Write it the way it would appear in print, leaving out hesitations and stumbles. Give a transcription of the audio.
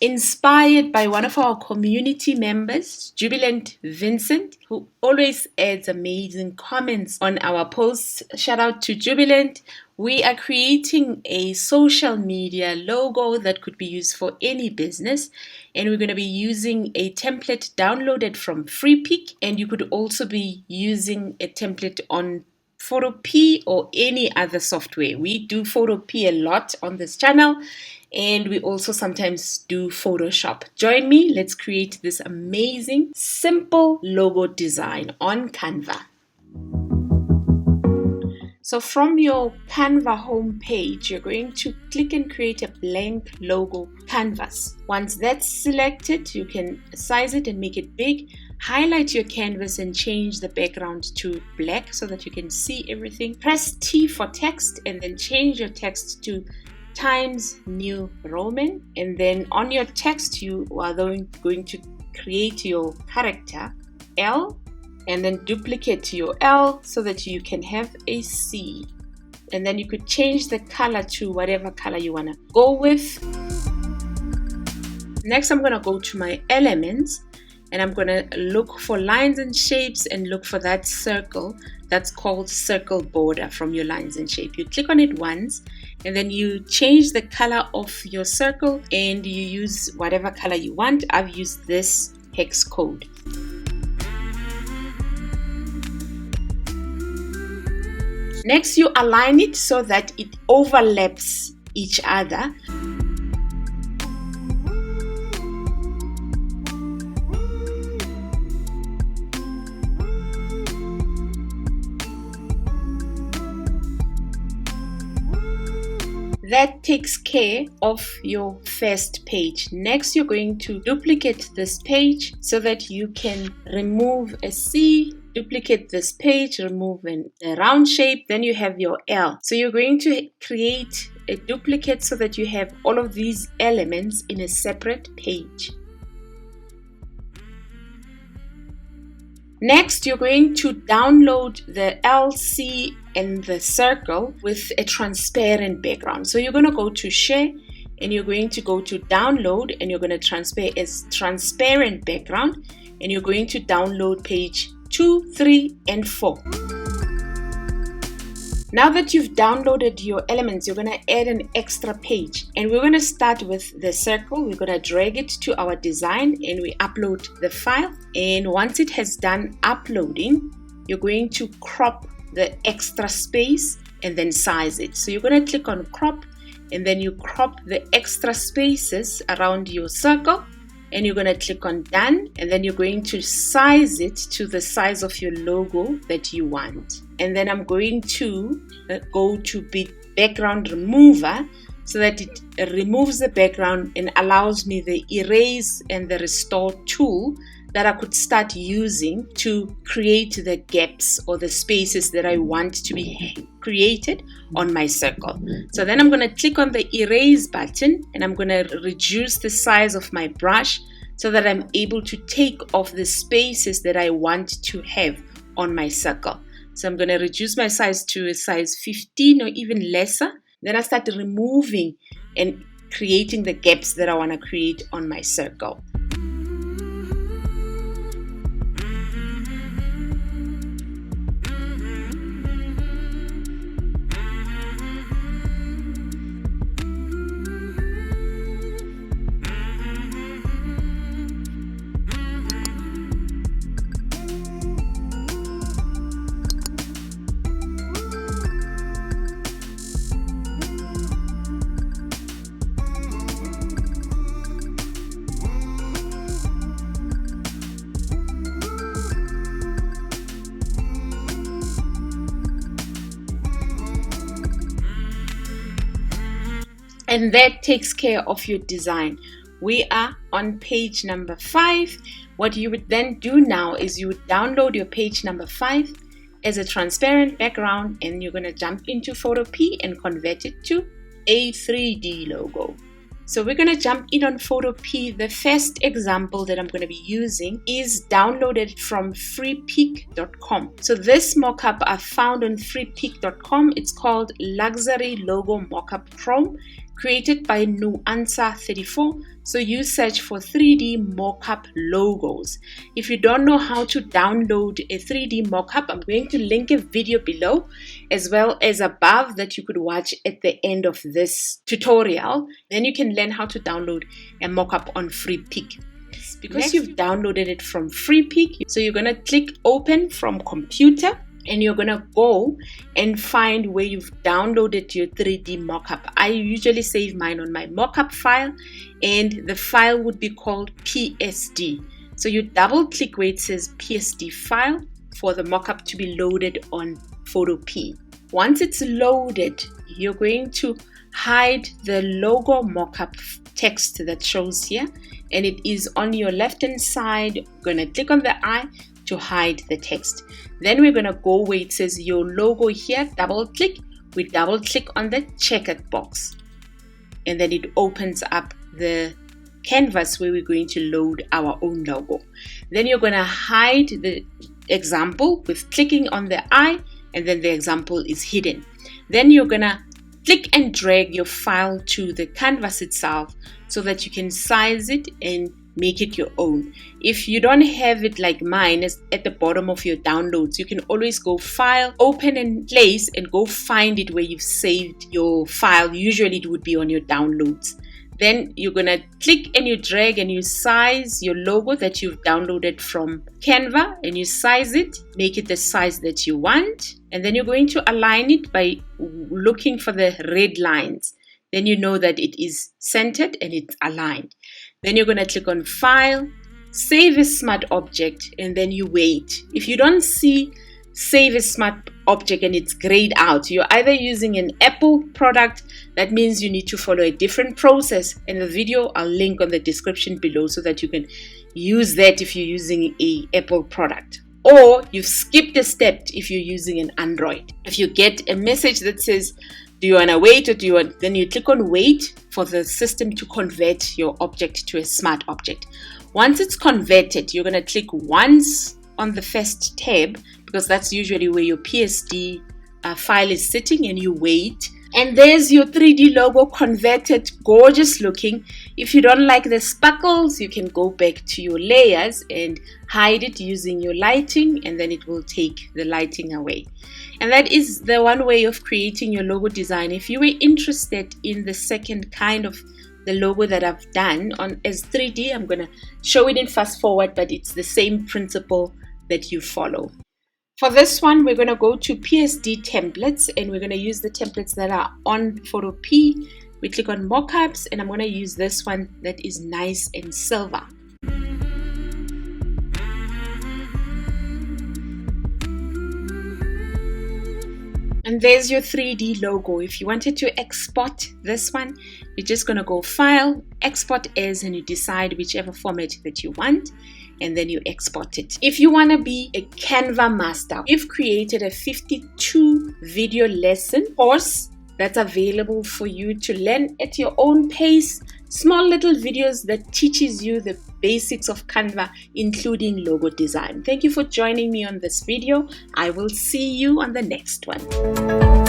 inspired by one of our community members, Jubilant Vincent, who always adds amazing comments on our posts. Shout out to Jubilant. We are creating a social media logo that could be used for any business, and we're going to be using a template downloaded from Freepik, and you could also be using a template on Photopea or any other software. We do Photopea a lot on this channel, and we also sometimes do Photoshop. Join me. Let's create this amazing, simple logo design on Canva. So from your Canva homepage, you're going to click and create a blank logo canvas. Once that's selected, you can size it and make it big. Highlight your canvas and change the background to black so that you can see everything. Press T for text and then change your text to Times New Roman. And then on your text, you are going to create your character L, and then duplicate your L so that you can have a C. And then you could change the color to whatever color you want to go with. Next, I'm going to go to my elements, and I'm going to look for lines and shapes and look for that circle that's called circle border from your lines and shape. You click on it once, and then you change the color of your circle and you use whatever color you want. I've used this hex code. Next, you align it so that it overlaps each other. That takes care of your first page. Next, you're going to duplicate this page so that you can remove a C, duplicate this page, remove a round shape, then you have your L. So you're going to create a duplicate so that you have all of these elements in a separate page. Next, you're going to download the LC and the circle with a transparent background. So you're going to go to Share, and you're going to go to Download, and you're going to transfer as transparent background, and you're going to download page 2, 3, and 4. Now that you've downloaded your elements, you're going to add an extra page, and we're going to start with the circle. We're going to drag it to our design, and we upload the file. And once it has done uploading, you're going to crop the extra space and then size it. So you're going to click on crop, and then you crop the extra spaces around your circle, and you're going to click on done, and then you're going to size it to the size of your logo that you want. And then I'm going to go to background remover so that it removes the background and allows me the erase and the restore tool that I could start using to create the gaps or the spaces that I want to be created on my circle. So then I'm going to click on the erase button, and I'm going to reduce the size of my brush so that I'm able to take off the spaces that I want to have on my circle. So I'm going to reduce my size to a size 15 or even lesser. Then I start removing and creating the gaps that I want to create on my circle. And that takes care of your design. We are on page number 5. What you would then do now is you would download your page number 5 as a transparent background, and you're going to jump into Photopea and convert it to a 3D logo. So we're going to jump in on Photopea. The first example that I'm going to be using is downloaded from freepik.com. So this mockup I found on freepik.com. It's called Luxury Logo Mockup Chrome, created by Nuansa34. So you search for 3D mockup logos. If you don't know how to download a 3D mockup, I'm going to link a video below as well as above that you could watch at the end of this tutorial. Then you can learn how to download a mockup on Freepik. Because you've downloaded it from Freepik, so you're going to click open from computer, and you're going to go and find where you've downloaded your 3D mockup. I usually save mine on my mockup file, and the file would be called PSD. So you double click where it says PSD file for the mockup to be loaded on Photopea. Once it's loaded, you're going to hide the logo mockup text that shows here, and it is on your left hand side. You're going to click on the eye to hide the text. Then we're going to go where it says your logo here, double click. We double click on the checkered box, and then it opens up the canvas where we're going to load our own logo. Then you're going to hide the example with clicking on the eye, and then the example is hidden. Then you're going to click and drag your file to the canvas itself so that you can size it and make it your own. If you don't have it like mine is at the bottom of your downloads, you can always go file, open and place, and go find it where you've saved your file. Usually it would be on your downloads. Then you're gonna click and you drag and you size your logo that you've downloaded from Canva, and you size it, make it the size that you want, and then you're going to align it by looking for the red lines. Then you know that it is centered and it's aligned. Then you're going to click on File, Save as Smart Object, and then you wait. If you don't see Save as Smart Object and it's grayed out, you're either using an Apple product. That means you need to follow a different process. And the video I'll link on the description below so that you can use that if you're using an Apple product. Or you've skipped a step if you're using an Android. If you get a message that says, do you want to wait, or do you want, then you click on wait for the system to convert your object to a smart object. Once it's converted, you're going to click once on the first tab, because that's usually where your PSD file is sitting, and you wait. And there's your 3D logo converted, gorgeous looking. If you don't like the sparkles, you can go back to your layers and hide it using your lighting, and then it will take the lighting away. And that is the one way of creating your logo design. If you were interested in the second kind of the logo that I've done on as 3D, I'm going to show it in fast forward, but it's the same principle that you follow. For this one, we're going to go to PSD templates, and we're going to use the templates that are on Photopea. We click on mockups, and I'm going to use this one that is nice and silver. And there's your 3D logo. If you wanted to export this one, you're just going to go File, Export As, and you decide whichever format that you want, and then you export it. If you want to be a Canva master, we've created a 52 video lesson course that's available for you to learn at your own pace. Small little videos that teaches you the basics of Canva, including logo design. Thank you for joining me on this video. I will see you on the next one.